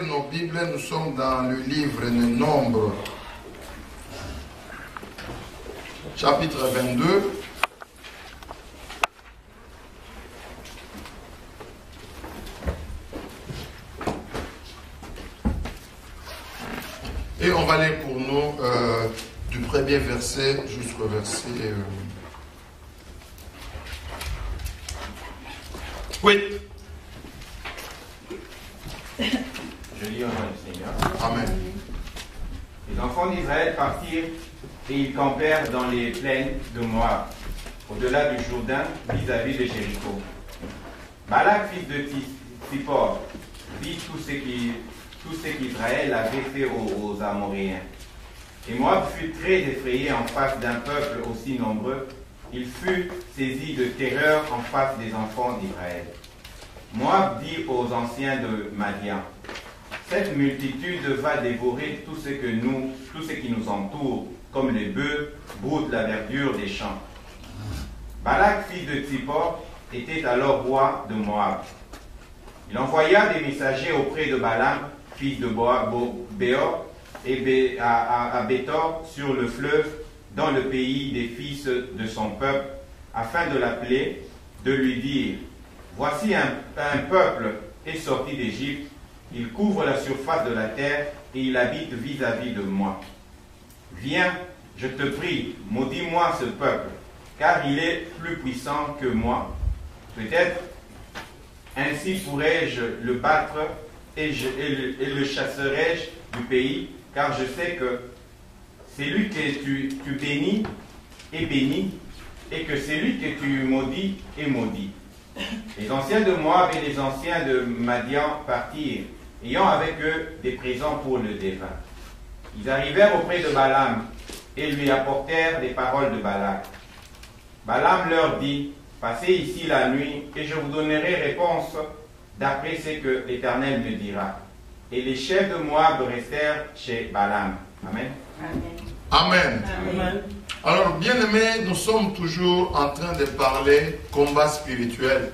ouvrir nos Bibles, nous sommes dans le livre de Nombres, chapitre 22. Et on va aller pour nous du premier verset jusqu'au verset... Oui. Je lis au nom du Seigneur. Amen. Les enfants d'Israël partirent et ils campèrent dans les plaines de Moab, au-delà du Jourdain, vis-à-vis de Jéricho. Balak, fils de Tsippor, vit tout ce qu'Israël avait fait aux Amoréens. Et Moab fut très effrayé en face d'un peuple aussi nombreux. Il fut saisi de terreur en face des enfants d'Israël. Moab dit aux anciens de Madian: cette multitude va dévorer tout ce qui nous entoure, comme les bœufs broutent la verdure des champs. Balak, fils de Tsippor, était alors roi de Moab. Il envoya des messagers auprès de Balaam, fils de Béor, et à Béthor sur le fleuve, dans le pays des fils de son peuple, afin de l'appeler, de lui dire: voici un peuple est sorti d'Égypte, il couvre la surface de la terre et il habite vis-à-vis de moi. Viens, je te prie, maudis-moi ce peuple, car il est plus puissant que moi. Peut-être ainsi pourrais-je le battre et le chasserai-je du pays, car je sais que celui que tu bénis est béni, et que celui que tu maudis est maudit. Les anciens de Moab et les anciens de Madian partirent, ayant avec eux des présents pour le défunt. Ils arrivèrent auprès de Balaam et lui apportèrent des paroles de Balak. Balaam leur dit: passez ici la nuit et je vous donnerai réponse d'après ce que l'Éternel me dira. Et les chefs de Moab restèrent chez Balaam. Amen. Amen. Amen. Alors, bien-aimés, nous sommes toujours en train de parler combat spirituel.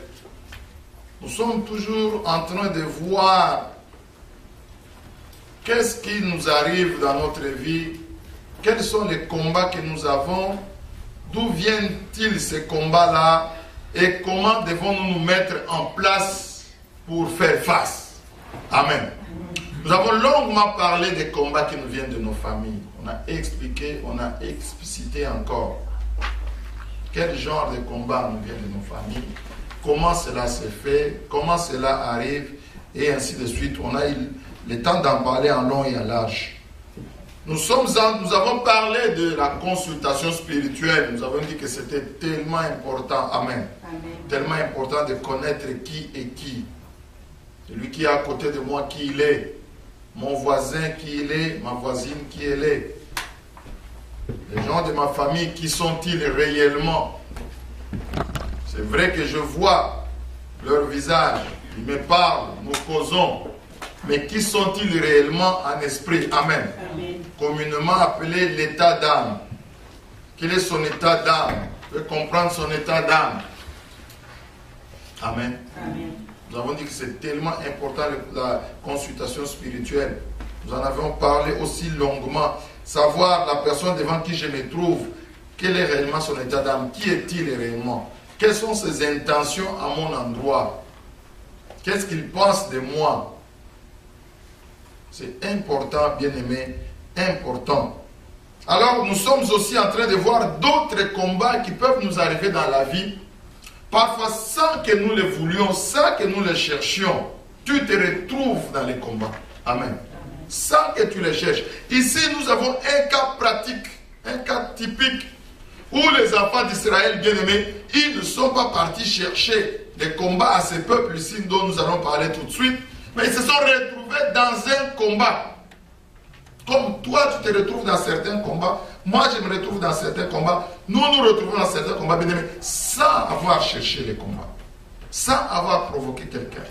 Nous sommes toujours en train de voir qu'est-ce qui nous arrive dans notre vie, quels sont les combats que nous avons, d'où viennent-ils ces combats-là et comment devons-nous nous mettre en place pour faire face. Amen. Nous avons longuement parlé des combats qui nous viennent de nos familles. On a expliqué, on a explicité encore quel genre de combat nous vient de nos familles, comment cela se fait, comment cela arrive, et ainsi de suite. On a eu le temps d'en parler en long et en large. Nous avons parlé de la consultation spirituelle. Nous avons dit que c'était tellement important. Amen. Amen. Tellement important de connaître qui est qui. Celui qui est à côté de moi, qui il est. Mon voisin, qui il est. Ma voisine, qui elle est. Les gens de ma famille, qui sont-ils réellement? C'est vrai que je vois leur visage. Ils me parlent, nous causons. Mais qui sont-ils réellement en esprit? Amen. Amen. Communément appelé l'état d'âme. Quel est son état d'âme? On peut comprendre son état d'âme. Amen. Amen. Nous avons dit que c'est tellement important la consultation spirituelle. Nous en avons parlé aussi longuement. Savoir la personne devant qui je me trouve, quel est réellement son état d'âme? Qui est-il réellement? Quelles sont ses intentions à mon endroit? Qu'est-ce qu'il pense de moi? C'est important, bien-aimé, important. Alors, nous sommes aussi en train de voir d'autres combats qui peuvent nous arriver dans la vie. Parfois, sans que nous les voulions, sans que nous les cherchions, tu te retrouves dans les combats. Amen. Sans que tu les cherches. Ici, nous avons un cas pratique, un cas typique, où les enfants d'Israël, bien-aimés, ils ne sont pas partis chercher des combats à ces peuples ici dont nous allons parler tout de suite, mais ils se sont retrouvés dans un combat. Comme toi, tu te retrouves dans certains combats, moi, je me retrouve dans certains combats, nous nous retrouvons dans certains combats, bien aimés, sans avoir cherché les combats, sans avoir provoqué quelqu'un,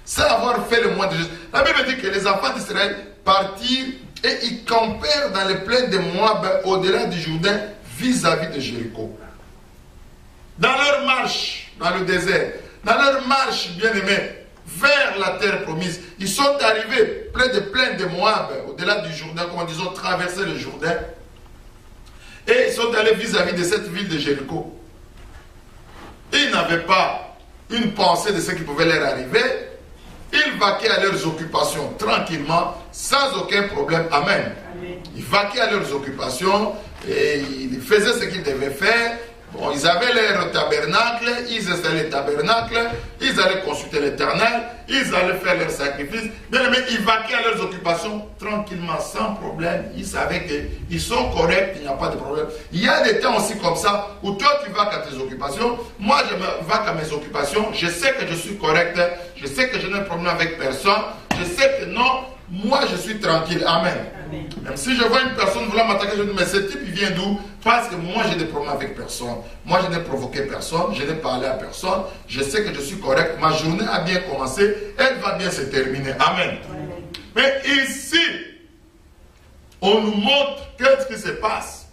sans avoir fait le moins de gestes. La Bible dit que les enfants d'Israël partirent et ils campèrent dans les plaines de Moab, au-delà du Jourdain, vis-à-vis de Jéricho. Dans leur marche dans le désert, dans leur marche, bien aimés, vers la terre promise. Ils sont arrivés près des plaines de Moab, au-delà du Jourdain, comme ils ont traversé le Jourdain. Et ils sont allés vis-à-vis de cette ville de Jéricho. Ils n'avaient pas une pensée de ce qui pouvait leur arriver. Ils vaquaient à leurs occupations tranquillement, sans aucun problème. Amen. Ils vaquaient à leurs occupations et ils faisaient ce qu'ils devaient faire. Bon, ils avaient leur tabernacle, ils installaient le tabernacle, ils allaient consulter l'Éternel, ils allaient faire leurs sacrifices. Bien aimé, ils vaquaient à leurs occupations tranquillement, sans problème. Ils savaient qu'ils sont corrects, il n'y a pas de problème. Il y a des temps aussi comme ça où toi tu vaques à tes occupations, moi je me vaque à mes occupations, je sais que je suis correct, je sais que je n'ai de problème avec personne, je sais que non, moi je suis tranquille. Amen. Amen. Même si je vois une personne vouloir m'attaquer, je dis mais ce type il vient d'où? Parce que moi j'ai des problèmes avec personne. Moi je n'ai provoqué personne, je n'ai parlé à personne, je sais que je suis correct, ma journée a bien commencé, elle va bien se terminer. Amen. Amen. Mais ici, on nous montre qu'est-ce qui se passe.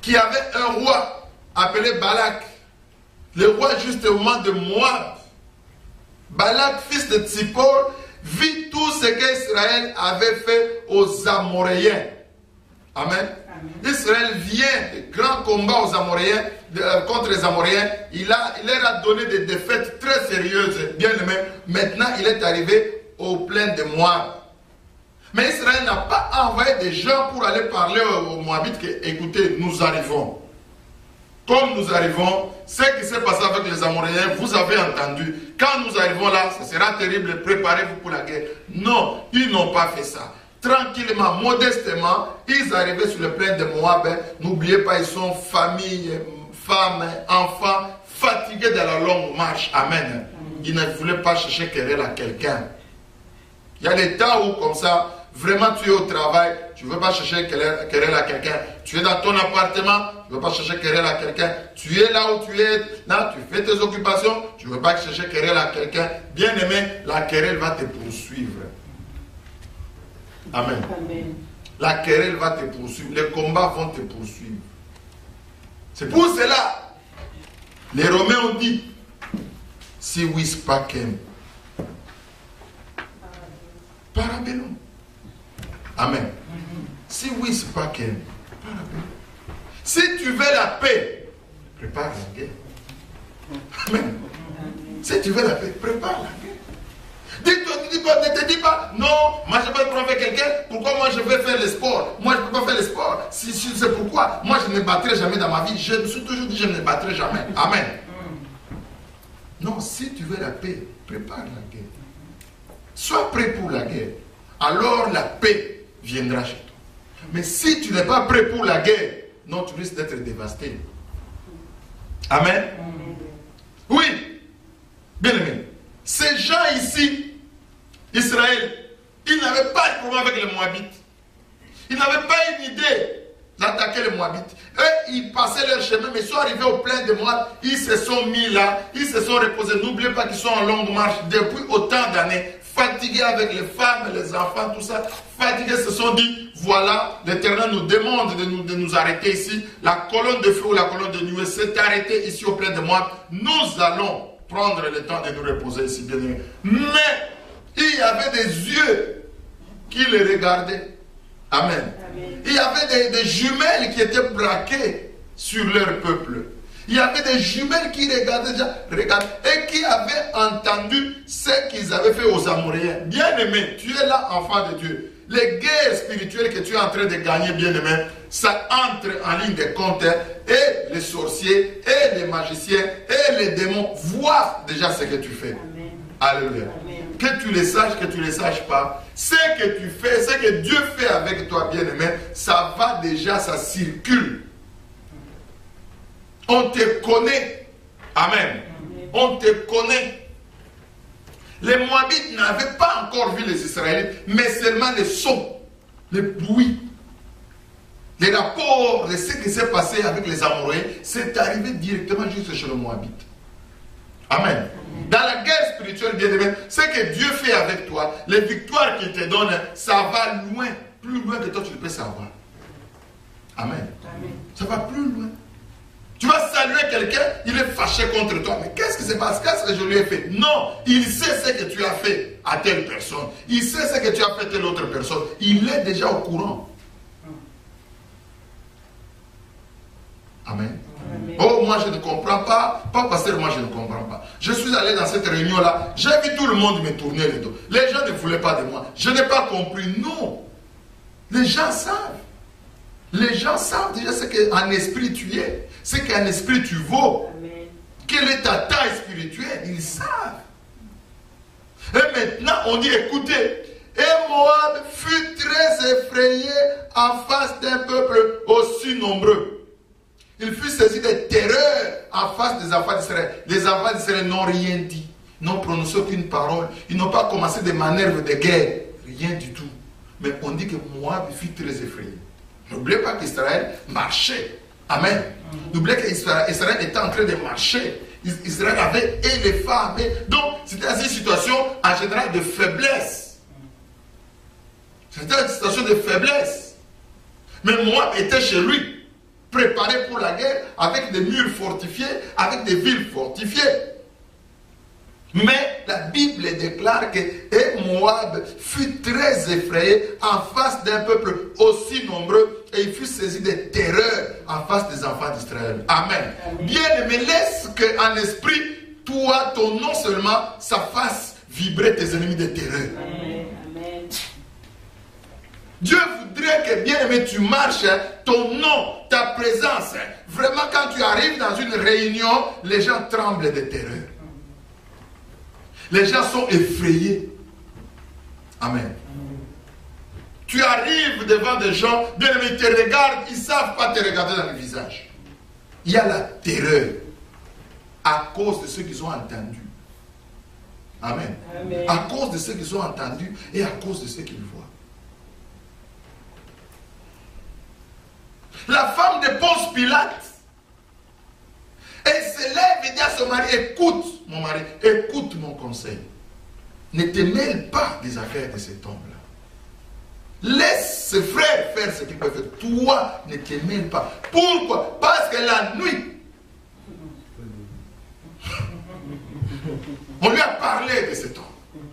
Qu'il y avait un roi appelé Balak, le roi justement de Moab. Balak, fils de Tsippor, vit tout ce qu'Israël avait fait aux Amoréens. Amen. Amen. Israël vient de grands combats aux Amoréens, contre les Amoréens. Il leur a donné des défaites très sérieuses, bien aimé. Maintenant, il est arrivé aux plaines de Moab. Mais Israël n'a pas envoyé des gens pour aller parler aux Moabites que, écoutez, nous arrivons. Comme nous arrivons, ce qui s'est passé avec les Amoréens, vous avez entendu. Quand nous arrivons là, ça sera terrible, préparez-vous pour la guerre. Non, ils n'ont pas fait ça. Tranquillement, modestement, ils arrivaient sur le plaine de Moab. N'oubliez pas, ils sont famille, femmes, enfants, fatigués de la longue marche. Amen. Ils ne voulaient pas chercher querelle à quelqu'un. Il y a des temps où, comme ça, vraiment tu es au travail, tu ne veux pas chercher querelle à quelqu'un. Tu es dans ton appartement, tu ne veux pas chercher querelle à quelqu'un. Tu es là où tu es, là, tu fais tes occupations, tu ne veux pas chercher querelle à quelqu'un. Bien aimé, la querelle va te poursuivre. Amen. Amen. La querelle va te poursuivre, les combats vont te poursuivre. C'est pour cela, les Romains ont dit, si vis pacem, parabellum. Amen. Si vis pacem, parabellum. Si tu veux la paix, prépare la guerre. Amen. Si tu veux la paix, prépare la guerre. Ne te dis pas, non, moi je vais trouver quelqu'un, pourquoi moi je vais faire le sport? Moi je ne peux pas faire le sport. Si c'est pourquoi, moi je ne battrai jamais dans ma vie. Je me suis toujours dit, je ne battrai jamais. Amen. Non, si tu veux la paix, prépare la guerre. Sois prêt pour la guerre. Alors la paix viendra chez toi. Mais si tu n'es pas prêt pour la guerre, non, tu risques d'être dévasté. Amen. Oui. Bien aimé. Ces gens ici, Israël, ils n'avaient pas de problème avec les Moabites. Ils n'avaient pas une idée d'attaquer les Moabites. Eux, ils passaient leur chemin, mais ils sont arrivés au plein de Moab. Ils se sont mis là, ils se sont reposés. N'oubliez pas qu'ils sont en longue marche depuis autant d'années. Fatigués avec les femmes, les enfants, tout ça. Fatigués, se sont dit, voilà, l'Éternel nous demande de nous arrêter ici. La colonne de feu ou la colonne de nuée s'est arrêtée ici au plein de Moab. Nous allons prendre le temps de nous reposer ici, bien aimé. Mais il y avait des yeux qui les regardaient. Amen. Amen. Il y avait des jumelles qui étaient braquées sur leur peuple. Il y avait des jumelles qui regardaient et qui avaient entendu ce qu'ils avaient fait aux Amoréens. Bien aimé, tu es là, enfant de Dieu. Les guerres spirituelles que tu es en train de gagner, bien aimé, ça entre en ligne de compte. Et les sorciers, et les magiciens, et les démons voient déjà ce que tu fais. Amen. Alléluia. Amen. Que tu les saches, que tu ne les saches pas. Ce que tu fais, ce que Dieu fait avec toi, bien aimé, ça va déjà, ça circule. On te connaît. Amen. Amen. On te connaît. Les Moabites n'avaient pas encore vu les Israélites, mais seulement les sons, les bruits. Les rapports de ce qui s'est passé avec les Amoréens, c'est arrivé directement juste chez le Moabite. Amen. Dans la guerre spirituelle, bien aimé, ce que Dieu fait avec toi, les victoires qu'il te donne, ça va loin, plus loin que toi tu ne peux savoir. Amen. Amen. Ça va plus loin. Tu vas saluer quelqu'un, il est fâché contre toi. Mais qu'est-ce qui se passe? Qu'est-ce que je lui ai fait? Non, il sait ce que tu as fait à telle personne. Il sait ce que tu as fait à telle autre personne. Il est déjà au courant. Amen. Amen. Oh, moi je ne comprends pas. Pas pasteur, moi je ne comprends pas. Je suis allé dans cette réunion-là. J'ai vu tout le monde me tourner le dos. Les gens ne voulaient pas de moi. Je n'ai pas compris. Non. Les gens savent. Les gens savent déjà ce qu'en esprit tu es. Ce qu'en esprit tu vaux. Amen. Quelle est ta taille spirituelle? Ils savent. Et maintenant on dit, écoutez, et Moab fut très effrayé en face d'un peuple aussi nombreux. Il fut saisi de terreur en face des enfants d'Israël. Les enfants d'Israël n'ont rien dit, n'ont prononcé aucune parole. Ils n'ont pas commencé des manœuvres de guerre. Rien du tout. Mais on dit que Moab fut très effrayé. N'oubliez pas qu'Israël marchait. Amen. N'oubliez qu'Israël était en train de marcher. Israël avait et les femmes. Donc, c'était une situation en général de faiblesse. C'était une situation de faiblesse. Mais Moab était chez lui, préparé pour la guerre, avec des murs fortifiés, avec des villes fortifiées. Mais la Bible déclare que Moab fut très effrayé en face d'un peuple aussi nombreux et il fut saisi de terreur en face des enfants d'Israël. Amen. Bien-aimé, laisse qu'en esprit, toi, ton nom seulement, ça fasse vibrer tes ennemis de terreur. Amen. Amen. Dieu voudrait que, bien-aimé, tu marches, ton nom, ta présence. Vraiment, quand tu arrives dans une réunion, les gens tremblent de terreur. Les gens sont effrayés. Amen. Tu arrives devant des gens, bien-aimés, ils te regardent, ils ne savent pas te regarder dans le visage. Il y a la terreur à cause de ce qu'ils ont entendu. Amen. Amen. À cause de ce qu'ils ont entendu et à cause de ce qu'ils voient. La femme de Ponce Pilate, elle se lève et dit à son mari, écoute mon mari, écoute mon conseil. Ne te mêle pas des affaires de cet homme-là. Laisse ses frères faire ce qu'ils peuvent faire. Toi, ne te mêle pas. Pourquoi? Parce que la nuit, on lui a parlé de cet homme.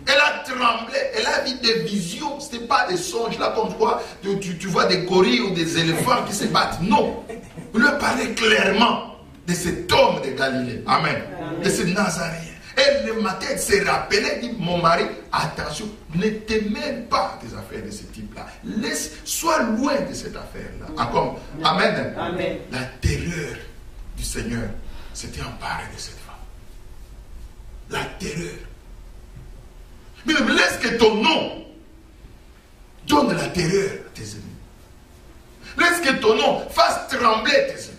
Elle a tremblé, elle a vu des visions. Ce n'était pas des songes là comme quoi tu vois des gorilles ou des éléphants qui se battent. Non. On lui a parlé clairement de cet homme de Galilée. Amen. Amen. De ce Nazaréen. Et le matin, elle s'est rappelée, elle dit, mon mari, attention, ne te mêle pas des affaires de ce type-là. Sois loin de cette affaire-là. Amen. Amen. Amen. La terreur du Seigneur s'était emparée de cette femme. La terreur. Mais laisse que ton nom donne la terreur à tes ennemis. Laisse que ton nom fasse trembler tes ennemis.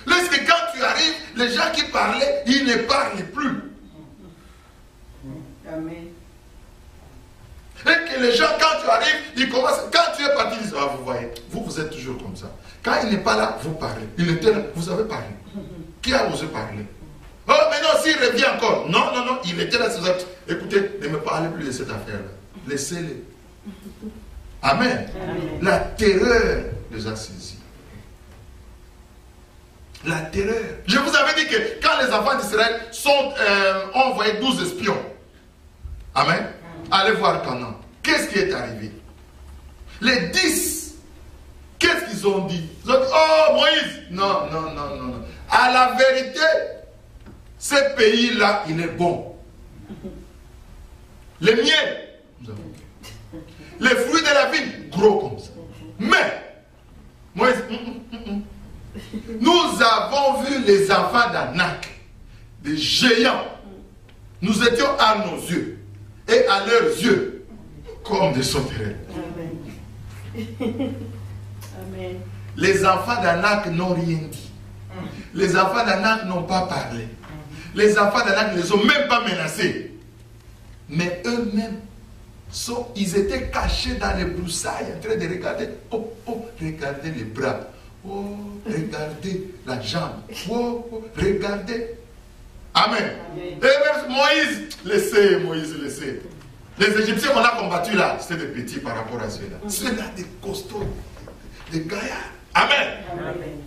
Laisse que quand tu arrives, les gens qui parlaient, ils ne parlent plus. Amen. Et que les gens, quand tu arrives, ils commencent, quand tu es parti, ils disent, ah, vous voyez, vous êtes toujours comme ça. Quand il n'est pas là, vous parlez. Il était là, vous avez parlé. Qui a osé parler? Oh, mais non, s'il revient encore. Non, non, non, il était là. Écoutez, ne me parlez plus de cette affaire-là. Laissez-les. Amen. Amen. La terreur les a saisis. La terreur. Je vous avais dit que quand les enfants d'Israël ont envoyé 12 espions. Amen. Allez voir Canaan. Qu'est-ce qui est arrivé? Les 10, qu'est-ce qu'ils ont dit? Ils ont dit, oh Moïse. Non, non, non, non, non. À la vérité, ce pays-là, il est bon. Les miels, nous avons vu. Les fruits de la vigne, gros comme ça. Mais, Moïse, nous avons vu les enfants d'Anak, des géants. Nous étions à nos yeux et à leurs yeux comme des sauterelles. Amen. Amen. Les enfants d'Anak n'ont rien dit. Les enfants d'Anak n'ont pas parlé. Les enfants d'Anak ne les ont même pas menacés. Mais eux-mêmes, ils étaient cachés dans les broussailles en train de regarder. Oh, oh, regardez les bras. Oh, regardez la jambe. Oh, oh, regardez. Amen. Amen. Et même Moïse, laissez, Moïse, laissez. Les Égyptiens qu'on a combattus là, c'était des petits par rapport à ceux-là. Ceux-là, des costauds, des gaillards. Amen. Amen.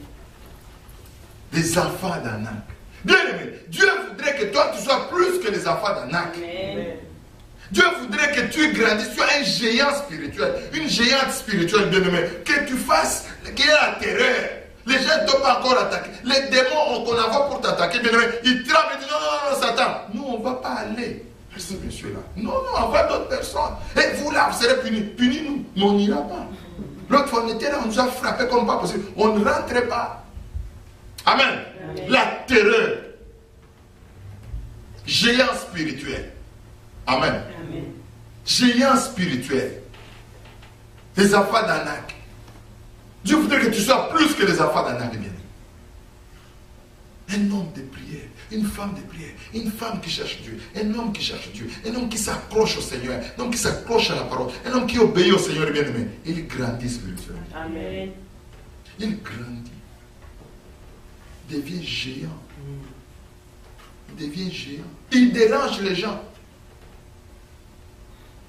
des enfants d'Anak. Bien aimé, Dieu voudrait que toi tu sois plus que les enfants d'Anak. Dieu voudrait que tu grandisses, tu sois un géant spirituel, une géante spirituelle, bien aimé. Que tu fasses, qu'il y ait la terreur. Les gens ne t'ont pas encore attaqué. Les démons qu'on envoie pour t'attaquer, bien aimé, ils tremblent et disent non, Satan. Nous, on ne va pas aller à ce monsieur-là. Non, envoie d'autres personnes. Et vous là, vous serez punis. Punis-nous, mais on n'ira pas. L'autre fois, on était là, on nous a frappé comme pas possible. On ne rentrait pas. Amen. Amen. La terreur. Géant spirituel. Amen. Amen. Géant spirituel. Les enfants d'Anak. Dieu voudrait que tu sois plus que les enfants d'Anak. Un homme de prière, une femme de prière, une femme qui cherche Dieu, un homme qui cherche Dieu, un homme qui s'accroche au Seigneur, un homme qui s'accroche à la parole, un homme qui obéit au Seigneur bien-aimé. Il grandit spirituellement. Amen. Il grandit. Il devient géant. Il devient géant. Il dérange les gens.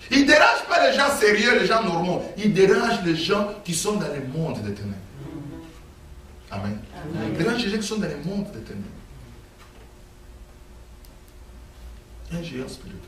Il ne dérange pas les gens sérieux, les gens normaux. Il dérange les gens qui sont dans le monde des ténèbres. Amen. Amen. Il dérange les gens qui sont dans le monde des ténèbres. Un géant spirituel.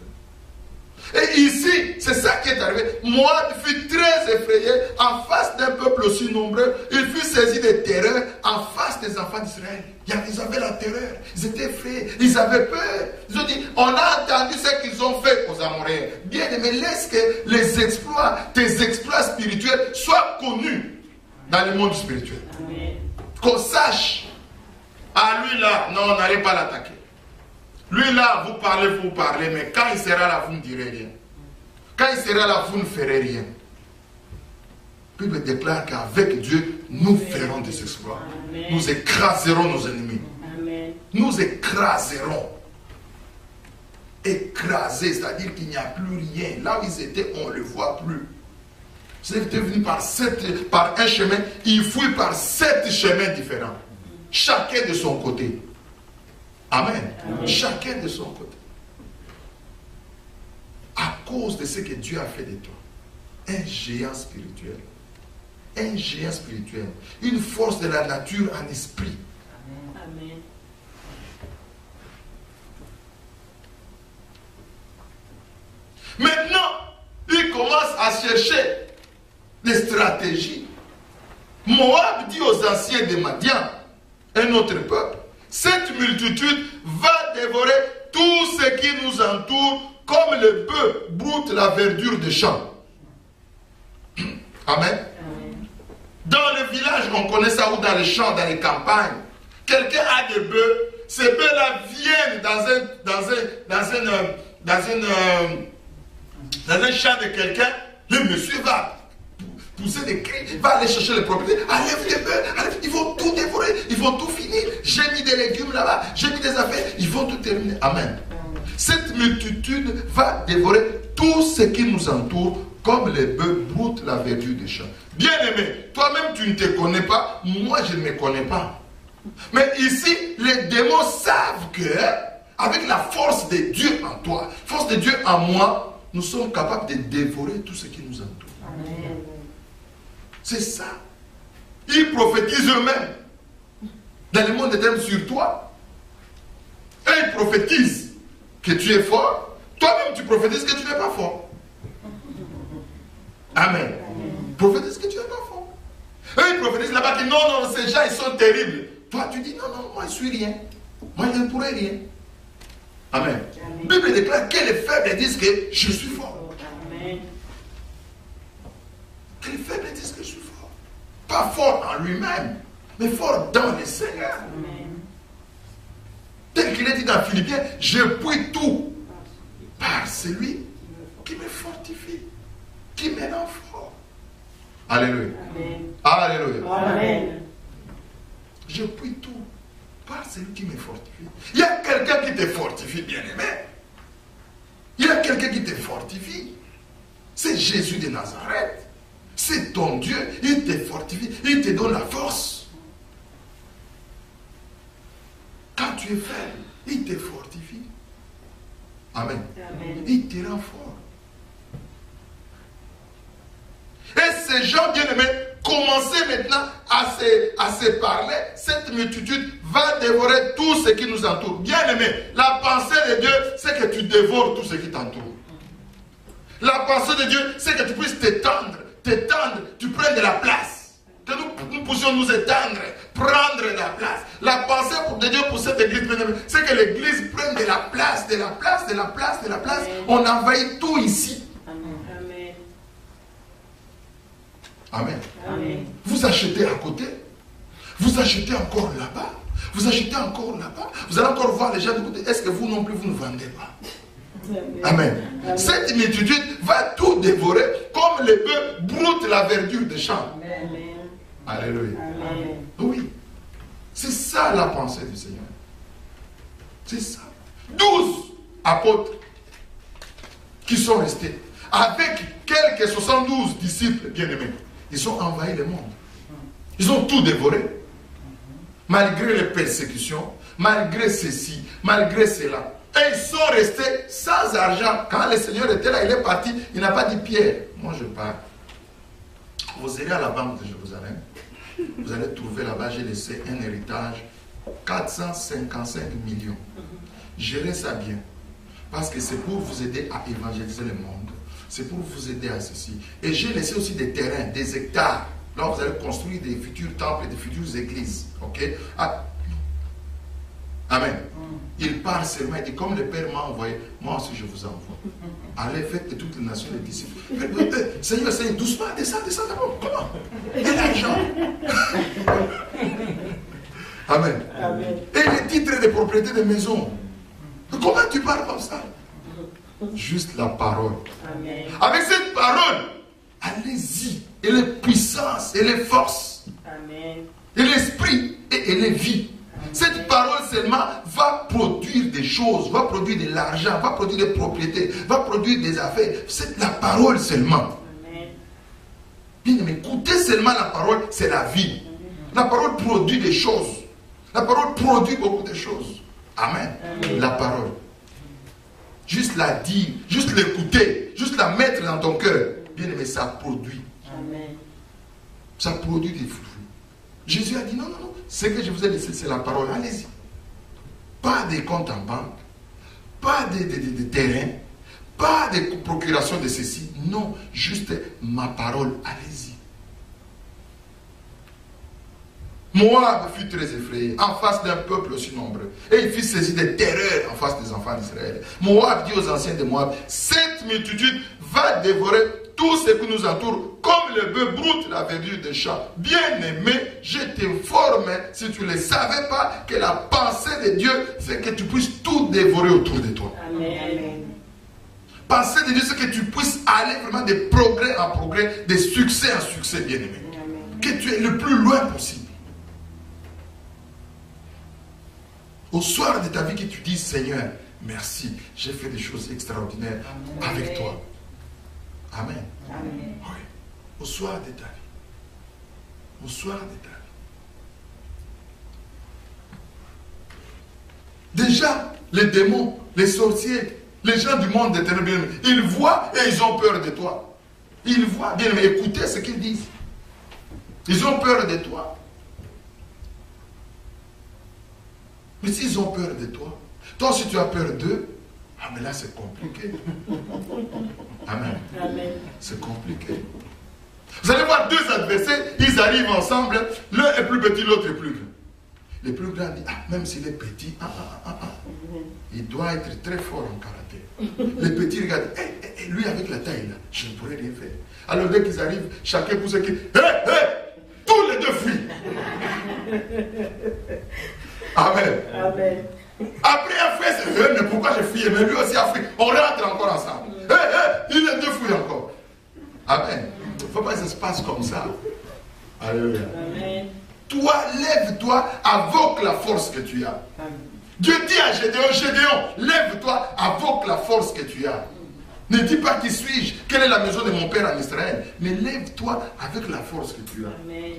Et ici, c'est ça qui est arrivé. Moab fut très effrayé en face d'un peuple aussi nombreux. Il fut saisi de terreur en face des enfants d'Israël. Ils avaient la terreur. Ils étaient effrayés. Ils avaient peur. Ils ont dit, on a entendu ce qu'ils ont fait aux Amoréens. Bien aimé, laisse que les exploits, tes exploits spirituels soient connus dans le monde spirituel. Qu'on sache, ah lui là, non, on n'allait pas l'attaquer. Lui là, vous parlez, mais quand il sera là, vous ne direz rien. Quand il sera là, vous ne ferez rien. La Bible déclare qu'avec Dieu, nous ferons des exploits. Amen. Nous écraserons nos ennemis. Amen. Nous écraserons. Écraser, c'est-à-dire qu'il n'y a plus rien. Là où ils étaient, on ne le voit plus. Vous êtes venus par un chemin, ils fouillent par 7 chemins différents. Chacun de son côté. Amen. Amen. Chacun de son côté. À cause de ce que Dieu a fait de toi. Un géant spirituel. Un géant spirituel. Une force de la nature en esprit. Amen. Maintenant, il commence à chercher des stratégies. Moab dit aux anciens de Madian, un autre peuple, cette multitude va dévorer tout ce qui nous entoure comme le bœuf broute la verdure des champs. Amen. Dans le village, on connaît ça, ou dans les champs, dans les campagnes. Quelqu'un a des bœufs, ces bœufs-là viennent dans un champ de quelqu'un, le monsieur va pousser des cris, va aller chercher les propriétaires, enlève les bœufs, ils vont tout dévorer, ils vont tout finir. J'ai mis des légumes là-bas, j'ai mis des affaires, ils vont tout terminer. Amen. Cette multitude va dévorer tout ce qui nous entoure, comme les bœufs broutent la verdure des champs. Bien aimé, toi-même tu ne te connais pas, moi je ne me connais pas. Mais ici, les démons savent que, avec la force de Dieu en toi, force de Dieu en moi, nous sommes capables de dévorer tout ce qui nous entoure. Amen. C'est ça. Ils prophétisent eux-mêmes dans le monde des ténèbres sur toi. Et ils prophétisent que tu es fort. Toi-même, tu prophétises que tu n'es pas fort. Amen. Prophétise que tu n'es pas fort. Eux, ils prophétisent là-bas que non, ces gens, ils sont terribles. Toi, tu dis non, moi, je suis rien. Moi, je ne pourrais rien. Amen. La Bible déclare que les faibles disent que je suis fort. Amen. Que les faibles disent que je suis fort. Pas fort en lui-même, mais fort dans le Seigneur. Amen. Tel qu'il est dit dans Philippiens, je puis tout par celui qui me fortifie, qui me rend fort. Alléluia. Amen. Alléluia. Amen. Je puis tout par celui qui me fortifie. Il y a quelqu'un qui te fortifie, bien-aimé. Il y a quelqu'un qui te fortifie. C'est Jésus de Nazareth. C'est ton Dieu. Il te fortifie. Il te donne la force. Quand tu es faible, il te fortifie. Amen. Amen. Il te rend fort. Et ces gens bien-aimés commençaient maintenant à se parler. Cette multitude va dévorer tout ce qui nous entoure. Bien aimé, la pensée de Dieu, c'est que tu dévores tout ce qui t'entoure. La pensée de Dieu, c'est que tu puisses t'étendre, tu prennes de la place. Que nous puissions nous étendre, prendre de la place. La pensée de Dieu pour cette église, c'est que l'église prenne de la place, de la place, de la place, de la place. On envahit tout ici. Amen. Amen. Amen. Vous achetez à côté, vous achetez encore là-bas, vous achetez encore là-bas, vous allez encore voir les gens de côté. Est-ce que vous non plus, vous ne vendez pas? Amen. Amen. Cette multitude va tout dévorer comme les bœufs broutent la verdure des champs. Amen. Alléluia. Amen. Oui. C'est ça la pensée du Seigneur. C'est ça. 12 apôtres qui sont restés avec quelques 72 disciples bien-aimés. Ils ont envahi le monde. Ils ont tout dévoré. Malgré les persécutions, malgré ceci, malgré cela. Et ils sont restés sans argent. Quand le Seigneur était là, il est parti. Il n'a pas dit Pierre, moi je pars. Vous irez à la banque de Jérusalem. Vous allez trouver là-bas, j'ai laissé un héritage. 455 millions. Gérez ça bien. Parce que c'est pour vous aider à évangéliser le monde. C'est pour vous aider à ceci. Et j'ai laissé aussi des terrains, des hectares. Là, vous allez construire des futurs temples et des futures églises. Ok? Amen. Il parle seulement, il dit, comme le Père m'a envoyé, moi aussi je vous envoie. Allez, faites de toutes les nations les disciples. Seigneur, Seigneur, doucement, descends d'abord. Comment? Et l'argent. Amen. Amen. Et les titres de propriété des maisons. Comment tu parles comme ça? Juste la parole. Amen. Avec cette parole, allez-y. Et les puissances, et les forces. Amen. Et l'esprit, et les vies. Cette parole seulement va produire des choses, va produire de l'argent, va produire des propriétés, va produire des affaires. C'est la parole seulement. Amen. Bien, mais écoutez seulement la parole, c'est la vie. La parole produit des choses. La parole produit beaucoup de choses. Amen. Amen. La parole. Juste la dire, juste l'écouter, juste la mettre dans ton cœur. Bien aimé, ça produit. Amen. Ça produit des fruits. Jésus a dit non. Ce que je vous ai laissé, c'est la parole. Allez-y. Pas de comptes en banque, pas de terrain, pas de procuration de ceci. Non, juste ma parole. Allez-y. Moab fut très effrayé en face d'un peuple aussi nombreux. Et il fit saisir des terreurs en face des enfants d'Israël. Moab dit aux anciens de Moab, cette multitude va dévorer tout ce qui nous entoure, comme le bœuf broute la verdure des champs. Bien-aimé, je t'informe, si tu ne le savais pas, que la pensée de Dieu, c'est que tu puisses tout dévorer autour de toi. Amen. Pensée de Dieu, c'est que tu puisses aller vraiment de progrès en progrès, de succès en succès, bien-aimé. Que tu es le plus loin possible. Au soir de ta vie, que tu dises, Seigneur, merci, j'ai fait des choses extraordinaires avec toi. Amen. Amen. Oui. Au soir de ta vie. Au soir de ta vie. Déjà, les démons, les sorciers, les gens du monde des ténèbres, ils voient et ils ont peur de toi. Ils voient, bien, mais écoutez ce qu'ils disent. Ils ont peur de toi. Mais s'ils ont peur de toi, toi si tu as peur d'eux, ah mais là c'est compliqué. Amen. Amen. C'est compliqué. Vous allez voir deux adversaires, ils arrivent ensemble, l'un est plus petit, l'autre est plus grand. Le plus grand dit, même s'il est petit, il doit être très fort en karaté. Le petit regarde, lui avec la taille là, je ne pourrais rien faire. Alors dès qu'ils arrivent, chacun pousse qui, tous les deux fuient. Amen. Amen. Après un frère, c'est mais pourquoi j'ai fui? Mais lui aussi a fui. On rentre encore ensemble. Il est deux fouilles encore. Amen. Il ne faut pas que ça se passe comme ça. Alléluia. Amen. Toi, lève-toi, invoque la force que tu as. Amen. Dieu dit à Gédéon, lève-toi, invoque la force que tu as. Ne dis pas qui suis-je, quelle est la maison de mon père en Israël. Mais lève-toi avec la force que tu as. Amen.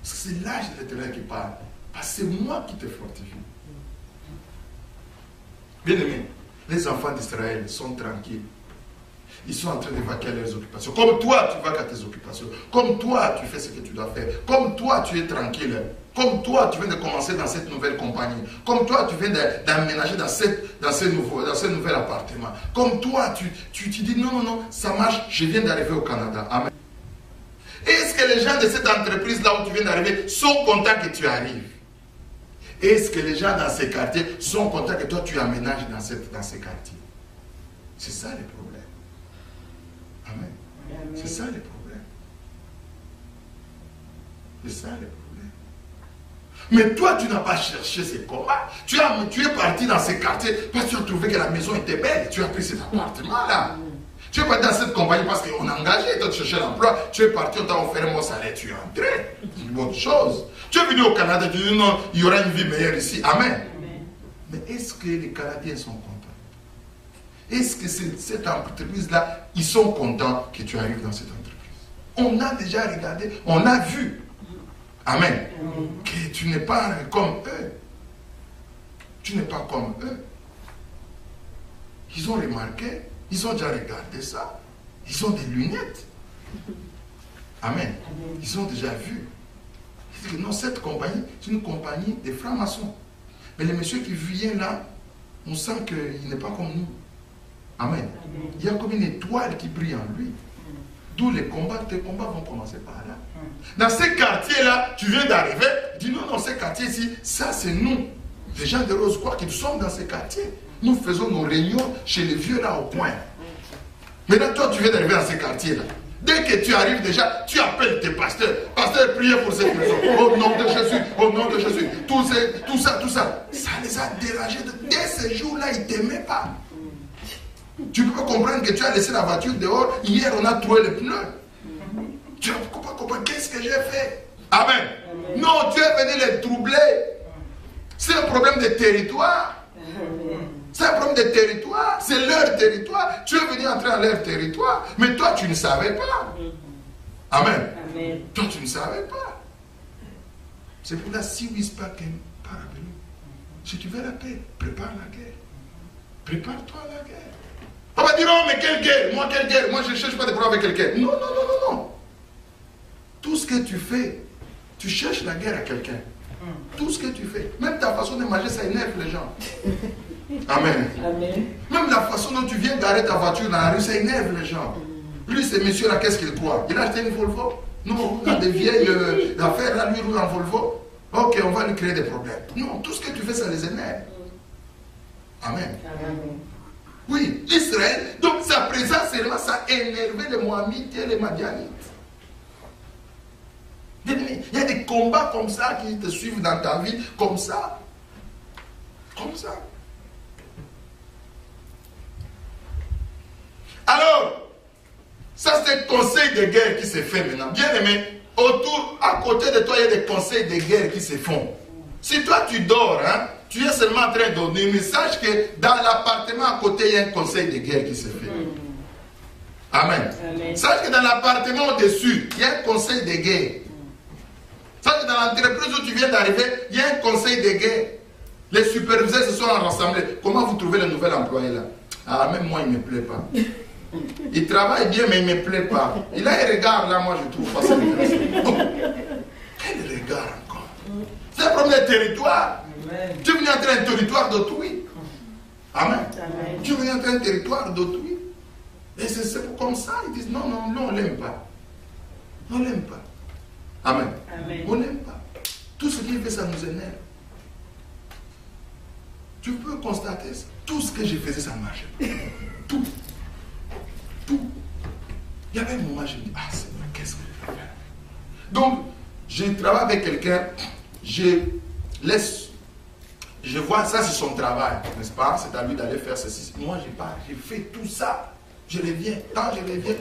Parce que c'est l'âge de l'Éternel qui parle. Parce que c'est moi qui te fortifie. Bien aimé, les enfants d'Israël sont tranquilles. ils sont en train de vaquer à leurs occupations. Comme toi, tu vaques à tes occupations. Comme toi, tu fais ce que tu dois faire. Comme toi, tu es tranquille. Comme toi, tu viens de commencer dans cette nouvelle compagnie. Comme toi, tu viens d'aménager dans ce nouvel appartement. Comme toi, tu dis non, non, non, ça marche, je viens d'arriver au Canada. Amen. Est-ce que les gens de cette entreprise-là où tu viens d'arriver sont contents que tu arrives? Est-ce que les gens dans ces quartiers sont contents que toi tu aménages dans ces quartiers? C'est ça le problème. Amen. C'est ça le problème. C'est ça le problème. Mais toi, tu n'as pas cherché ces combats. Tu es parti dans ces quartiers parce que tu as trouvé que la maison était belle. Tu as pris cet appartement-là. Tu es parti dans cette compagnie parce qu'on a engagé, toi tu cherchais l'emploi, tu es parti, on t'a offert mon salaire, tu es entré. C'est une bonne chose. Tu es venu au Canada, tu dis non, il y aura une vie meilleure ici. Amen. Amen. Mais est-ce que les Canadiens sont contents? Est-ce que cette entreprise-là, ils sont contents que tu arrives dans cette entreprise? On a déjà regardé, on a vu. Amen. Amen. Que tu n'es pas comme eux. Tu n'es pas comme eux. Ils ont remarqué. Ils ont déjà regardé ça. Ils ont des lunettes. Amen. Ils ont déjà vu. Ils disent que non, cette compagnie, c'est une compagnie des francs-maçons. Mais le monsieur qui vient là, on sent qu'il n'est pas comme nous. Amen. Il y a comme une étoile qui brille en lui. D'où tes combats vont commencer par là. Dans ces quartiers-là, tu viens d'arriver, tu dis non, non, ces quartiers-ci, ça c'est nous. Les gens de Rose-Croix qui sommes dans ces quartiers. Nous faisons nos réunions chez les vieux là au coin. Maintenant, toi, tu viens d'arriver dans ces quartiers-là. Dès que tu arrives déjà, tu appelles tes pasteurs. Pasteur, priez pour cette maison. Au nom de Jésus, au nom de Jésus. Tout ça. Ça les a dérangés. Dès ce jour-là, ils ne t'aimaient pas. Tu peux comprendre que tu as laissé la voiture dehors. Hier, on a trouvé le pneu. Tu ne peux pas comprendre qu'est-ce que j'ai fait. Amen. Non, tu es venu les troubler. C'est un problème de territoire. C'est un problème de territoire, c'est leur territoire. Tu es venu entrer dans leur territoire, mais toi tu ne savais pas. Amen. Amen. Toi tu ne savais pas. C'est pour la si pas qu'un parabole. Si tu veux la paix, prépare la guerre. Prépare-toi à la guerre. On va dire, oh mais quelle guerre? Moi quelle guerre? Moi je ne cherche pas de problème avec quelqu'un. Non, non, non, non, non. Tout ce que tu fais, tu cherches la guerre à quelqu'un. Tout ce que tu fais, même ta façon de manger, ça énerve les gens. Amen. Amen. Même la façon dont tu viens garer ta voiture dans la rue, ça énerve les gens. Lui, ce monsieur-là, qu'est-ce qu'il croit? Il a acheté une Volvo? Non, il a des vieilles affaires, là, lui roule en Volvo. Ok, on va lui créer des problèmes. Non, tout ce que tu fais, ça les énerve. Amen. Amen. Oui, Israël, donc sa présence seulement, ça a énervé les Moabites et les Madianites. Il y a des combats comme ça qui te suivent dans ta vie, comme ça. Comme ça. Alors, ça c'est le conseil de guerre qui se fait maintenant. Bien aimé, autour, à côté de toi, il y a des conseils de guerre qui se font. Si toi tu dors, hein, tu es seulement en train de donner, mais sache que dans l'appartement à côté, il y a un conseil de guerre qui se fait. Amen. Amen. Sache que dans l'appartement au-dessus, il y a un conseil de guerre. Sache que dans l'entreprise où tu viens d'arriver, il y a un conseil de guerre. Les superviseurs se sont rassemblés. Comment vous trouvez le nouvel employé là? Ah, même moi, il ne me plaît pas. Il travaille bien, mais il ne me plaît pas. Il a un regard là, moi, je trouve pas ça intéressant. Quel regard encore? C'est un problème de territoire. Amen. Tu es venu entrer un territoire d'autrui. Amen. Amen. Tu es venu entrer un territoire d'autrui. Et c'est comme ça, ils disent non, non, non, on ne l'aime pas. On ne l'aime pas. Amen. Amen. On n'aime pas. Tout ce qu'il fait, ça nous énerve. Tu peux constater ça. Tout ce que je faisais, ça marchait. Tout. Tout. Il y avait un moment, je me dis, ah Seigneur, qu'est-ce que je vais faire? Donc, je travaille avec quelqu'un, je vois, ça c'est son travail, n'est-ce pas? C'est à lui d'aller faire ceci. Moi, je pars, je fais tout ça. Je reviens. Quand je reviens,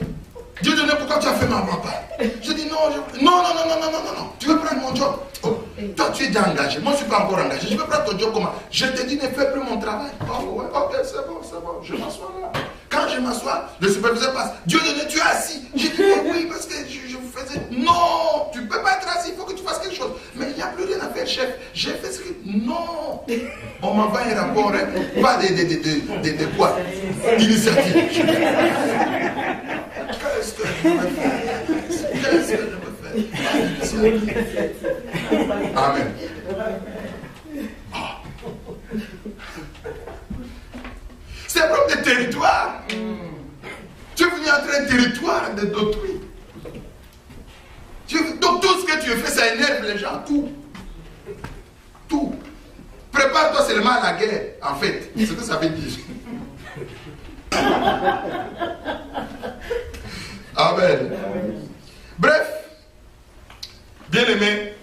Dieu donné, pourquoi tu as fait ma part? Je dis non, non. Tu veux prendre mon job? Oh, toi, tu es déjà engagé. Moi, je ne suis pas encore engagé. Je veux prendre ton job comment? Je te dis, ne fais plus mon travail. Oh, ouais, ok, c'est bon. Je m'assois là. Quand je m'assois, le superviseur passe. Dieu donné, tu es assis. Je dis, mais oui, parce que je vous faisais. Non, tu ne peux pas 4 ans, il faut que tu fasses quelque chose. Mais il n'y a plus rien à faire, chef. J'ai fait ce que... Non. On m'envoie un rapport, hein. Pas de quoi. D'initiative. Qu'est-ce que je peux faire? Qu'est-ce que je peux faire? Amen. Ah. C'est un problème de territoire. Tu es venu entrer un territoire d'autrui. Donc tout ce que tu fais, ça énerve les gens. Tout. Tout. Prépare-toi seulement à la guerre, en fait. C'est ce que ça veut dire. Amen. Bref, bien aimé,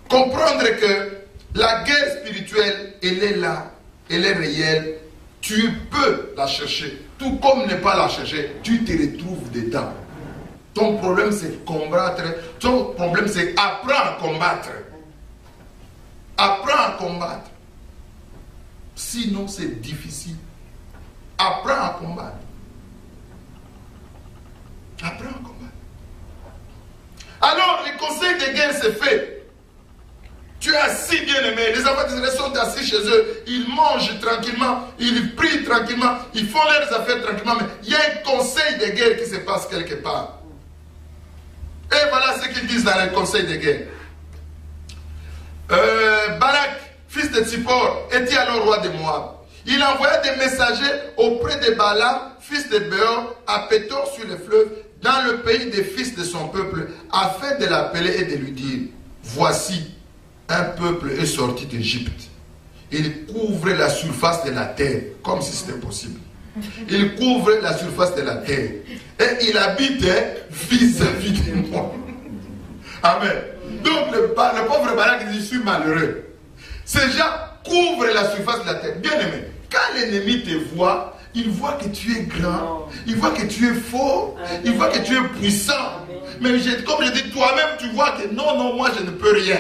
comprendre que la guerre spirituelle, elle est là, elle est réelle. Tu peux la chercher. Tout comme ne pas la chercher, tu te retrouves dedans. Ton problème c'est combattre. Ton problème c'est apprendre à combattre. Apprends à combattre. Sinon c'est difficile. Apprends à combattre. Apprends à combattre. Alors, le conseil de guerre c'est fait. Tu es assis, bien-aimé. Les enfants d'Israël sont assis chez eux. Ils mangent tranquillement. Ils prient tranquillement. Ils font leurs affaires tranquillement. Mais il y a un conseil de guerre qui se passe quelque part. Et voilà ce qu'ils disent dans le conseil de guerre. Balak, fils de Tsippor, était alors roi de Moab. Il envoya des messagers auprès de Balaam, fils de Béor, à Pétor sur le fleuve, dans le pays des fils de son peuple, afin de l'appeler et de lui dire, voici, un peuple est sorti d'Égypte. Il couvre la surface de la terre, comme si c'était possible. Il couvre la surface de la terre. Et il habite vis-à-vis de moi. Amen. Donc le pauvre Balak dit, je suis malheureux. Ces gens couvrent la surface de la terre. Bien aimé, quand l'ennemi te voit, il voit que tu es grand, il voit que tu es fort, il voit que tu es puissant. Mais comme je dis, toi-même tu vois que non, moi je ne peux rien.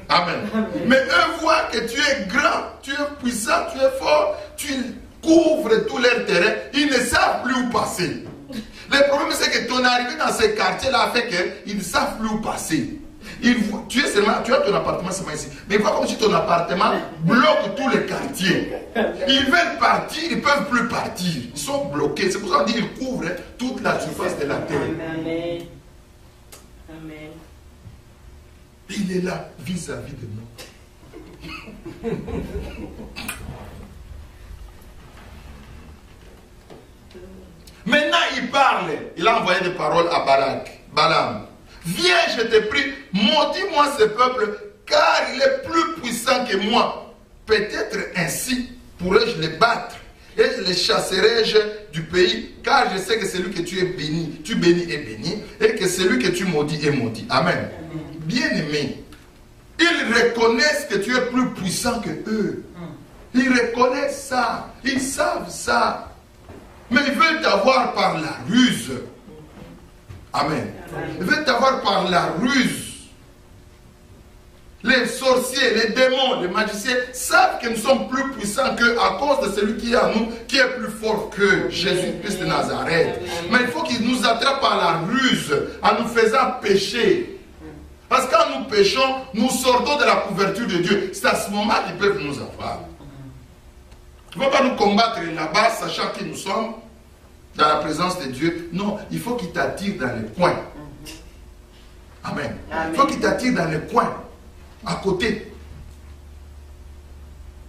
Amen. Mais eux voient que tu es grand, tu es puissant, tu es fort, tu couvres tout leur terrain, ils ne savent plus où passer. Le problème c'est que ton arrivée dans ces quartiers-là fait qu'ils ne savent plus où passer. Tu as ton appartement seulement ici. Mais pas comme si ton appartement bloque tous les quartiers. Ils veulent partir, ils ne peuvent plus partir. Ils sont bloqués. C'est pour ça qu'on dit qu'ils couvrent toute la surface de la terre. Amen. Amen. Il est là, vis-à-vis de nous. Maintenant, il parle. Il a envoyé des paroles à Balaam. Viens, je te prie, maudis-moi ce peuple, car il est plus puissant que moi. Peut-être ainsi pourrais-je les battre, et je les chasserai-je du pays, car je sais que celui que tu es béni, tu bénis est béni, et que celui que tu maudis est maudit. Amen. Bien-aimés, ils reconnaissent que tu es plus puissant que eux. Ils reconnaissent ça, ils savent ça. Mais ils veulent t'avoir par la ruse. Amen. Ils veulent t'avoir par la ruse. Les sorciers, les démons, les magiciens savent que nous sommes plus puissants qu'eux à cause de celui qui est en nous, qui est plus fort que Jésus-Christ de Nazareth. Mais il faut qu'ils nous attrapent par la ruse en nous faisant pécher. Parce que quand nous péchons, nous sortons de la couverture de Dieu. C'est à ce moment qu'ils peuvent nous avoir. Il ne faut pas nous combattre là-bas, sachant que nous sommes dans la présence de Dieu. Non, il faut qu'il t'attire dans les coins. Amen. Il faut qu'il t'attire dans les coins, à côté.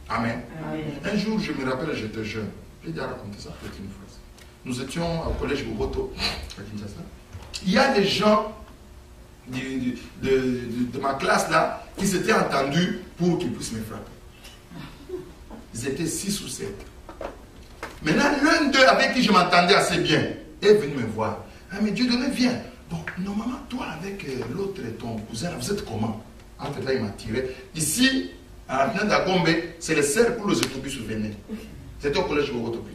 Amen. Un jour, je me rappelle, j'étais jeune. J'ai déjà raconté ça peut-être une fois. Nous étions au collège Boboto, à Kinshasa. Il y a des gens de ma classe là qui s'étaient entendus pour qu'ils puissent me frapper. Ils étaient 6 ou 7. Maintenant, l'un d'eux avec qui je m'entendais assez bien est venu me voir. Ah, mais Dieu donné, viens. Bon, normalement, toi avec l'autre, ton cousin, vous êtes comment? Entre là, il m'a tiré. Ici, à la fenêtre d'Agombe, c'est le cercle où les autobus venaient. C'était au collège Boboto.